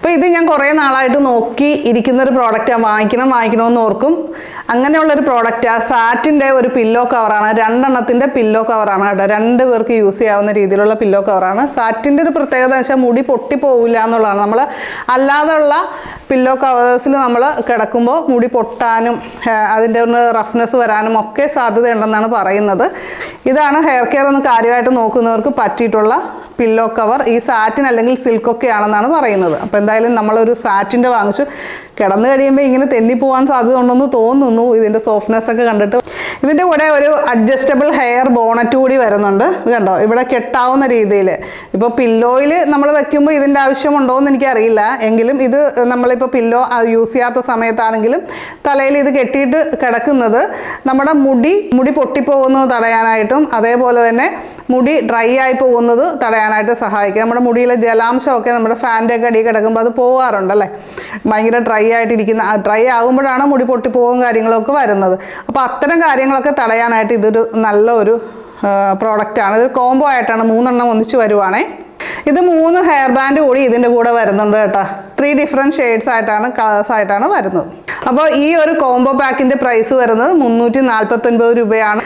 അപ്പോൾ ഇത് ഞാൻ കുറേ നാളായിട്ട് നോക്കി ഇരിക്കുന്ന ഒരു പ്രോഡക്റ്റാണ്, വാങ്ങിക്കണമെന്ന് ഓർക്കും. അങ്ങനെയുള്ളൊരു പ്രോഡക്റ്റാണ്. സാറ്റിൻ്റെ ഒരു പില്ലോ കവറാണ്, 2 എണ്ണത്തിൻ്റെ പില്ലോ കവറാണ് കേട്ടോ. 2 പേർക്ക് യൂസ് ചെയ്യാവുന്ന രീതിയിലുള്ള പില്ലോ കവറാണ്. സാറ്റിൻ്റെ ഒരു പ്രത്യേകത എന്ന് വെച്ചാൽ മുടി പൊട്ടിപ്പോവില്ല എന്നുള്ളതാണ്. നമ്മൾ അല്ലാതെയുള്ള പില്ലോ കവേഴ്സിൽ നമ്മൾ കിടക്കുമ്പോൾ മുടി പൊട്ടാനും അതിൻ്റെ ഒന്ന് റഫ്നെസ് വരാനും ഒക്കെ സാധ്യതയുണ്ടെന്നാണ് പറയുന്നത്. ഇതാണ് ഹെയർ കെയർ ഒന്ന് കാര്യമായിട്ട് നോക്കുന്നവർക്ക് പറ്റിയിട്ടുള്ള പില്ലോ കവർ. ഈ സാറ്റിൻ അല്ലെങ്കിൽ സിൽക്കൊക്കെ ആണെന്നാണ് പറയുന്നത്. അപ്പോൾ എന്തായാലും നമ്മളൊരു സാറ്റിൻ്റെ വാങ്ങിച്ചു. കിടന്നു കഴിയുമ്പോൾ ഇങ്ങനെ തെന്നിപ്പോവാൻ സാധ്യത ഉണ്ടെന്ന് തോന്നുന്നു ഇതിൻ്റെ സോഫ്റ്റ്നെസ് ഒക്കെ കണ്ടിട്ട്. ഇതിൻ്റെ കൂടെ ഒരു അഡ്ജസ്റ്റബിൾ ഹെയർ ബോണറ്റ് കൂടി വരുന്നുണ്ട്. ഇത് കണ്ടോ, ഇവിടെ കെട്ടാവുന്ന രീതിയിൽ. ഇപ്പോൾ പില്ലോയിൽ നമ്മൾ വെക്കുമ്പോൾ ഇതിൻ്റെ ആവശ്യമുണ്ടോ എന്ന് എനിക്കറിയില്ല. എങ്കിലും ഇത് നമ്മളിപ്പോൾ പില്ലോ യൂസ് ചെയ്യാത്ത സമയത്താണെങ്കിലും തലയിൽ ഇത് കെട്ടിയിട്ട് കിടക്കുന്നത് നമ്മുടെ മുടി പൊട്ടിപ്പോകുന്നത് തടയാനായിട്ടും അതേപോലെ തന്നെ മുടി ഡ്രൈ ആയി പോകുന്നത് തടയാനായിട്ട് സഹായിക്കും. നമ്മുടെ മുടിയിലെ ജലാംശമൊക്കെ നമ്മുടെ ഫാൻ്റെ ഒക്കെ അടിയിൽ കിടക്കുമ്പോൾ അത് പോകാറുണ്ടല്ലേ, ഭയങ്കര ഡ്രൈ ആകുമ്പോഴാണ് മുടി പൊട്ടിപ്പോകും കാര്യങ്ങളൊക്കെ വരുന്നത്. അപ്പോൾ അത്തരം കാര്യങ്ങളൊക്കെ തടയാനായിട്ട് ഇതൊരു നല്ലൊരു പ്രോഡക്റ്റാണ്. ഇതൊരു കോംബോ ആയിട്ടാണ്, 3 എണ്ണം ഒന്നിച്ച് വരുവാണേ. ഇത് 3 ഹെയർ ബാൻഡ് കൂടി ഇതിൻ്റെ കൂടെ വരുന്നുണ്ട് കേട്ടോ. 3 ഡിഫറെൻറ്റ് ഷെയ്ഡ്സ് ആയിട്ടാണ്, കളേഴ്സ് ആയിട്ടാണ് വരുന്നത്. അപ്പോൾ ഈ ഒരു കോംബോ പാക്കിൻ്റെ പ്രൈസ് വരുന്നത് 349 രൂപയാണ്.